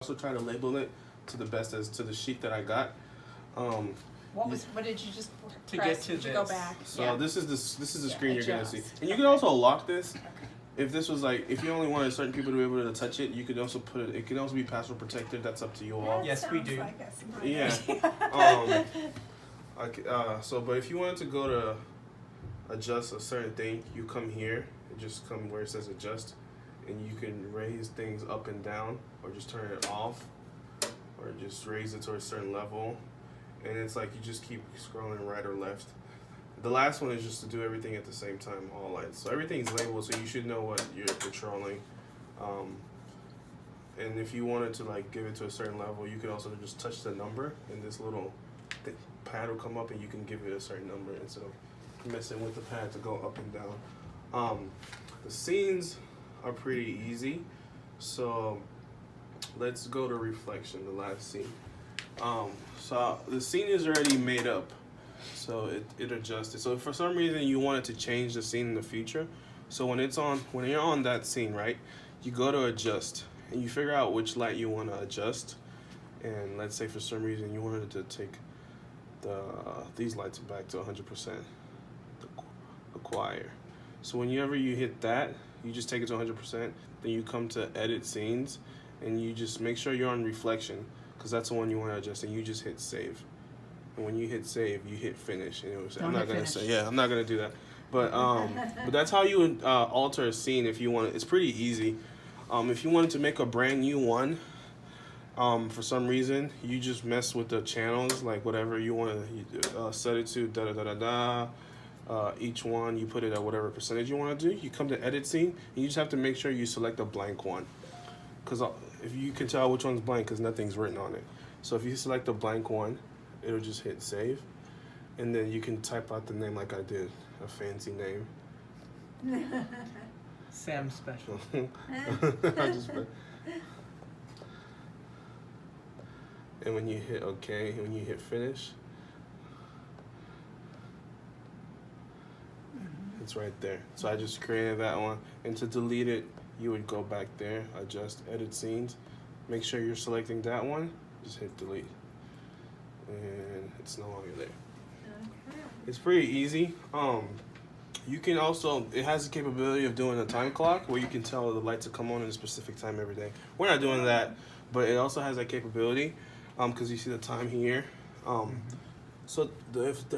also try to label it to the best as to the sheet that I got. What did you just to press? get to Did this? you go back? So this is the screen you're gonna see, adjust. and you can also lock this. Okay. If this was like, if you only wanted certain people to be able to touch it, you could also put it. It can also be password protected. That's up to you all. That Yes, we sounds do. like a smart Yeah. idea. So, but if you wanted to go to adjust a certain thing, you come here and just come where it says adjust, and you can raise things up and down, or just turn it off, or just raise it to a certain level, and it's like you just keep scrolling right or left. The last one is just to do everything at the same time, all lights. So everything's labeled, so you should know what you're controlling. And if you wanted to like give it to a certain level, you could also just touch the number, and this little pad will come up, and you can give it a certain number instead of messing with the pad to go up and down. The scenes are pretty easy, so let's go to reflection, the last scene. So the scene is already made up, so it adjusted. So if for some reason you wanted to change the scene in the future, so when you're on that scene, right, you go to adjust, and you figure out which light you want to adjust. And let's say for some reason you wanted to take these lights back to 100%, the choir. So whenever you hit that, you just take it to 100%. Then you come to edit scenes, and you just make sure you're on reflection, because that's the one you want to adjust, and you just hit save. And when you hit save, you hit finish. And I'm not gonna do that. But but that's how you would alter a scene if you want it. It's pretty easy. If you wanted to make a brand new one, for some reason, you just mess with the channels, like whatever you want to set it to, each one, you put it at whatever percentage you want to do. You come to edit scene, and you just have to make sure you select a blank one. Because if you can tell which one's blank, because nothing's written on it. So if you select a blank one, it'll just hit save. And then you can type out the name like I did, a fancy name. Sam Special. And when you hit OK, and when you hit finish, it's right there. So I just created that one. And to delete it, you would go back there, adjust, edit scenes. Make sure you're selecting that one. Just hit delete. And it's no longer there. Okay. It's pretty easy. You can also, it has the capability of doing a time clock where you can tell the lights to come on at a specific time every day. We're not doing that, but it also has that capability, because you see the time here. So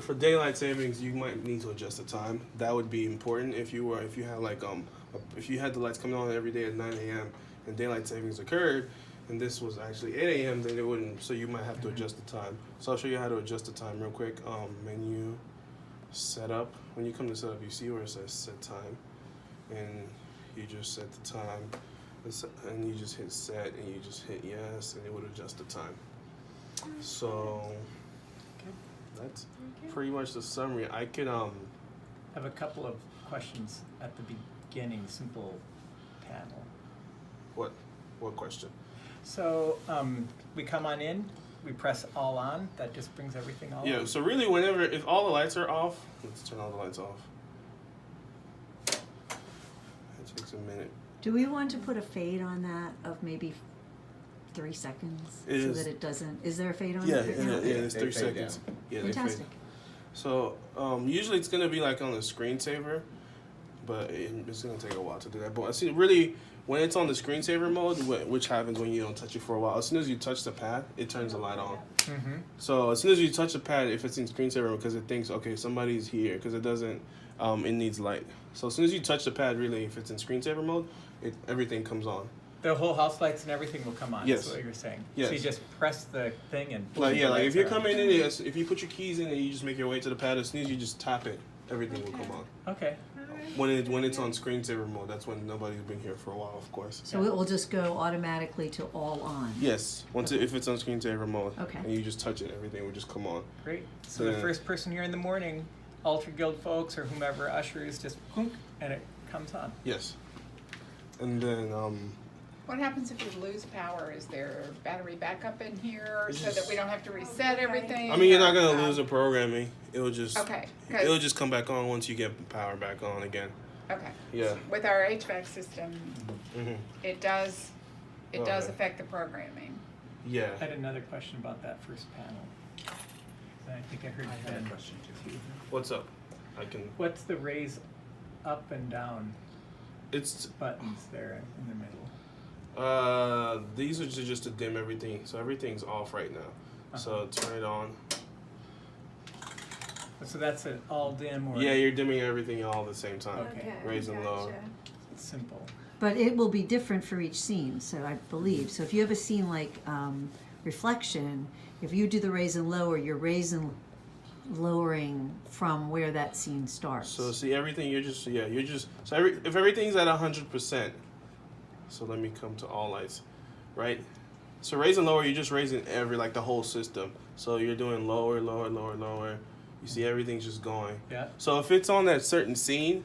for daylight savings, you might need to adjust the time. That would be important if you had the lights coming on every day at 9 a.m. and daylight savings occurred, and this was actually 8 a.m., then it wouldn't. So you might have to adjust the time. So I'll show you how to adjust the time real quick. Menu, setup. When you come to setup, you see where it says set time, and you just set the time, and you just hit set, and you just hit yes, and it would adjust the time. So that's pretty much the summary. I could have a couple of questions at the beginning, simple panel. What question? So we come on in, we press all on, that just brings everything all Yeah, on. so really if all the lights are off, let's turn all the lights off. It takes a minute. Do we want to put a fade on that of maybe 3 seconds that it doesn't? Is there a fade on it? It's 3 seconds. Yeah, fantastic. So usually it's gonna be like on the screensaver, but it's gonna take a while to do that. But I see really when it's on the screensaver mode, which happens when you don't touch it for a while, as soon as you touch the pad, it turns the light on. Mm-hmm. So as soon as you touch the pad, if it's in screensaver, because it thinks, okay, somebody's here, because it doesn't, it needs light. So as soon as you touch the pad, really, if it's in screensaver mode, everything comes on. The whole house lights and everything will come on. Yes. That's what you're saying. Yes. So you just press the thing and Like if you're coming in, in. if you put your keys in and you just make your way to the pad, as soon as you just tap it, everything will come on. Okay. When it's on screensaver mode, that's when nobody's been here for a while, of course. So it will just go automatically to all on. Yes, if it's on screensaver mode, Okay. and you just touch it, everything will just come on. Great. So the first person here in the morning, Ultra Guild folks or whomever ushers, just punk, and it comes on. Yes, and then What happens if you lose power? Is there battery backup in here It's so that just- we don't have to reset everything? I mean, you're not or, gonna lose the programming. It'll just Okay. it'll just come back on once you get power back on again. Okay. Yeah. With our HVAC system, Mm-hmm. it does It does affect the programming. Yeah. I had another question about that first panel. I think I heard I had Ben. a question too. What's up? I can. What's the raise up and down It's buttons there in the middle? these are just to dim everything. So everything's off right now. So turn it on. So that's an all dim or Yeah, you're dimming everything all at the same time. Okay. Raise and lower. simple? But it will be different for each scene, so I believe. So if you have a scene like reflection, if you do the raise and lower, you're raising, lowering from where that scene starts. So see everything. You're just so if everything's at 100%. So let me come to all lights, right? So raise and lower, you're just raising the whole system. So you're doing lower, lower, lower, lower. You see everything's just going. Yeah. So if it's on that certain scene,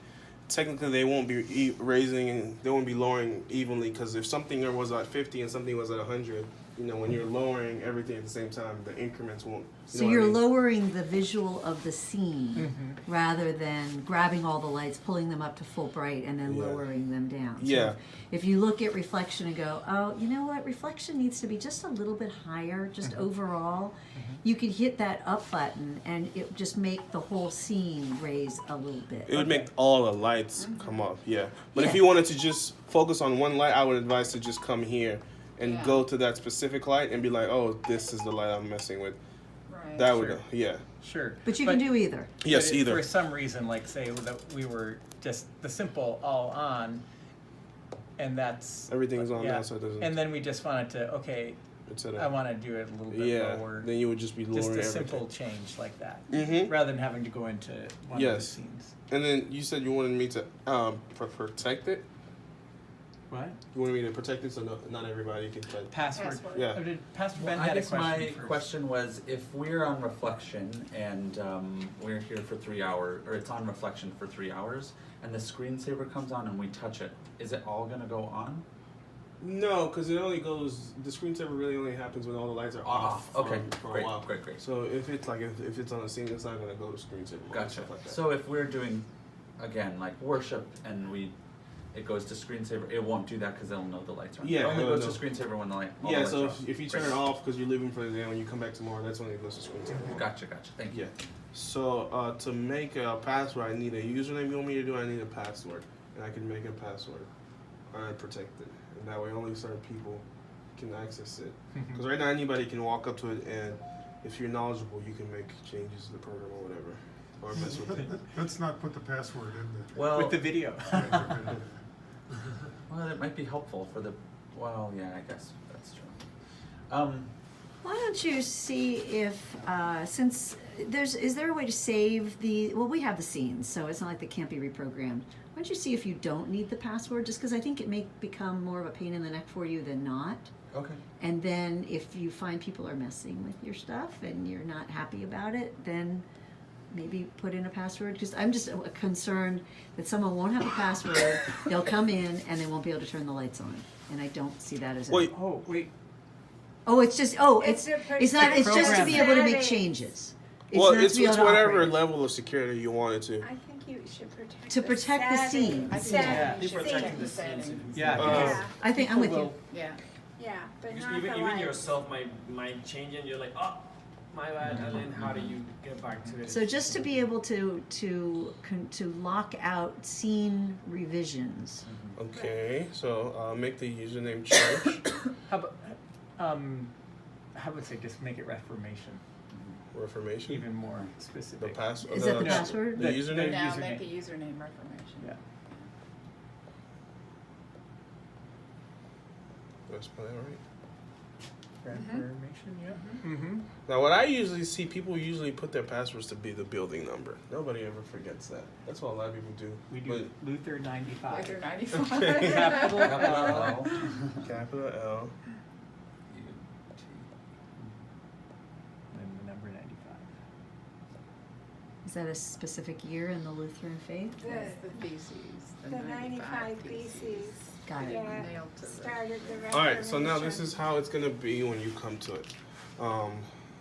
technically they won't be raising and they won't be lowering evenly, because if something was at 50 and something was at 100, when you're lowering everything at the same time, the increments won't. So you're lowering the visual of the scene rather than grabbing all the lights, pulling them up to full bright, and then lowering them down. So Yeah. if you look at reflection and go, oh, you know what, reflection needs to be just a little bit higher, just overall, you could hit that up button and it just make the whole scene raise a little bit. It would make all the lights come up, yeah. But if you wanted to just focus on one light, I would advise to just come here and go to that specific light and be like, oh, this is the light I'm messing with. Right. That Sure. would, yeah. Sure. But you can do either. Yes, But either. For some reason, like say that we were just the simple all on, and that's Everything's on now, so it doesn't. And then we just wanted to It's at I want to do it a little bit yeah. lower. Then you would just be lowering Just a everything. simple change like that, Mhm. rather than having to go into one of the Yes. scenes. And then you said you wanted me to protect it. What? You wanted me to protect it so not everybody can touch. Password. Password. Yeah. Oh, did Pastor Well, Ben I had a guess question my first. question was, if we're on reflection and we're here for 3 hours, or it's on reflection for 3 hours, and the screensaver comes on and we touch it, is it all gonna go on? No, because it only goes. The screensaver really only happens when all the lights are off. Okay, for great, a while. great. So if it's if it's on a scene, it's not gonna go to screensaver mode and Gotcha. stuff like that. So if we're doing, again, like worship, and it goes to screensaver, it won't do that because they'll know the lights are on. Yeah, It only it'll goes to screensaver when the all the yeah. lights So are off. if you turn Great. it off because you're leaving for the day, when you come back tomorrow, that's when it goes to screensaver. Gotcha, thank you. Yeah. So to make a password, I need a username. You want me to do? I need a password, and I can make a password and protect it, and that way only certain people can access it. Because right now anybody can walk up to it, and if you're knowledgeable, you can make changes to the program or whatever, or mess with it. Let's not put the password in the. Well, With the video. well, it might be helpful for the, well, yeah, I guess that's true. Why don't you see if, since is there a way to save we have the scenes, so it's not like they can't be reprogrammed. Why don't you see if you don't need the password, just because I think it may become more of a pain in the neck for you than not. Okay. And then if you find people are messing with your stuff and you're not happy about it, then maybe put in a password. Because I'm just concerned that someone won't have a password, they'll come in and they won't be able to turn the lights on. And I don't see that as Wait. Oh wait. Oh, it's just, it's not, it's just to be able to make changes. Well, not it's to be able to whatever operate. level of security you want it to. I think you should protect To protect the scene. I think Yeah. you You're should protecting check the the scenes. settings. Yeah. Yeah, I think, I'm with People you. will- Yeah. yeah, but Because not even the even lights. yourself might change and you're like, oh, my bad, and then how do you get back to it? So just to be able to lock out scene revisions. Okay, so make the username church. How about how would say just make it Reformation, Reformation. even more The specific. password. Is that the password? The username. Now username. make the username Reformation. Yeah. Did I spell that right? Reformation. Yeah. Mm-hmm. Now, what I usually see, people usually put their passwords to be the building number. Nobody ever forgets that. That's what a lot of people do. We do Luther 95. Luther 95. Capital L. Capital L. And the number 95. Is that a specific year in the Lutheran faith? That's the theses. The 95 theses. Got it. Yeah, Nailed to the. started the Reformation. All right, so now this is how it's gonna be when you come to it.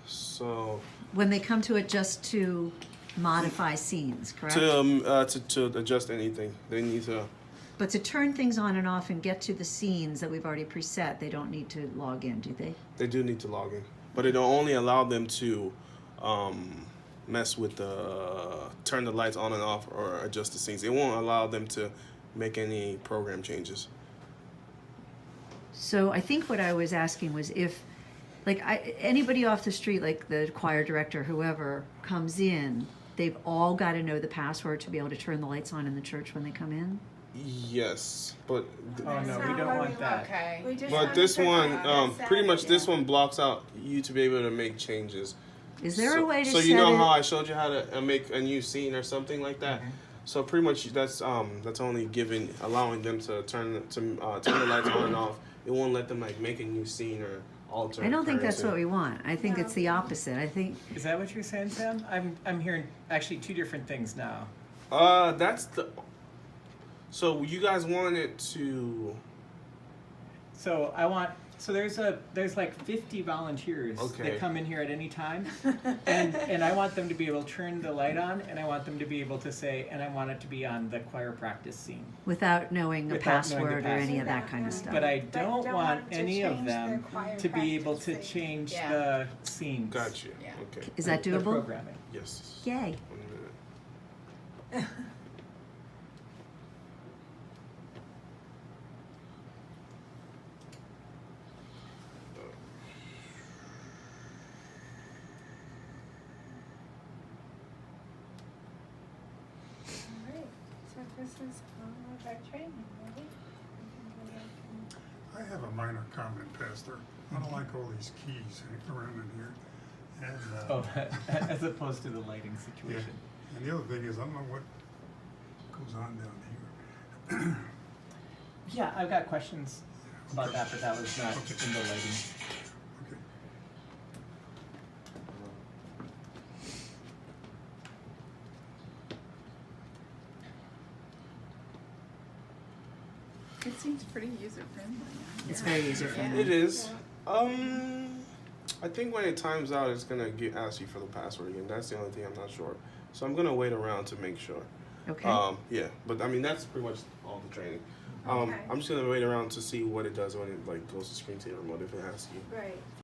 So When they come to it just to modify scenes, correct? to adjust anything, they need to But to turn things on and off and get to the scenes that we've already preset, they don't need to log in, do they? They do need to log in, but it'll only allow them to mess with turn the lights on and off or adjust the scenes. It won't allow them to make any program changes. So I think what I was asking was if, like, anybody off the street, like the choir director, whoever comes in, they've all got to know the password to be able to turn the lights on in the church when they come in. Yes, but Oh That's no, not we don't what want we that. Okay. We just but want this to one, protect pretty much Saturday. this one blocks out you to be able to make changes. Is there so, a way to So set you know it? how I showed you how to make a new scene or something like that. Mhm. So pretty much that's only allowing them to turn the lights on and off. It won't let them like make a new scene or alter. I don't think that's currency. what we want. I think it's the opposite. I think Is that what you're saying, Sam? I'm hearing actually two different things now. That's the. So you guys wanted to. So there's like 50 volunteers Okay. that come in here at any time, and I want them to be able to turn the light on, and I want them to be able to say, and I want it to be on the choir practice scene. without knowing the Without knowing the password or any of that password. kind of stuff. But I But don't don't want want to any of change them the choir to be able to practice scene. change Yeah. the scenes. Got you. Yeah. Okay. Is that The doable? programming. Yes. Yay. 1 minute. Alright, so this is all of our training, ready? I have a minor comment, Pastor. I don't like all these keys hanging around in here. And, Oh, as opposed to the lighting situation. and the other thing is, I don't know what goes on down here. Yeah, I've got questions about that, but that was not Okay. in the lighting. Okay. It seems pretty user friendly. It's very user friendly. It is. I think when it times out, it's gonna ask you for the password again. That's the only thing I'm not sure. So I'm gonna wait around to make sure. Okay. Yeah, but I mean that's pretty much all the training. Okay. I'm just gonna wait around to see what it does when it like goes to screensaver mode if it asks you. Right.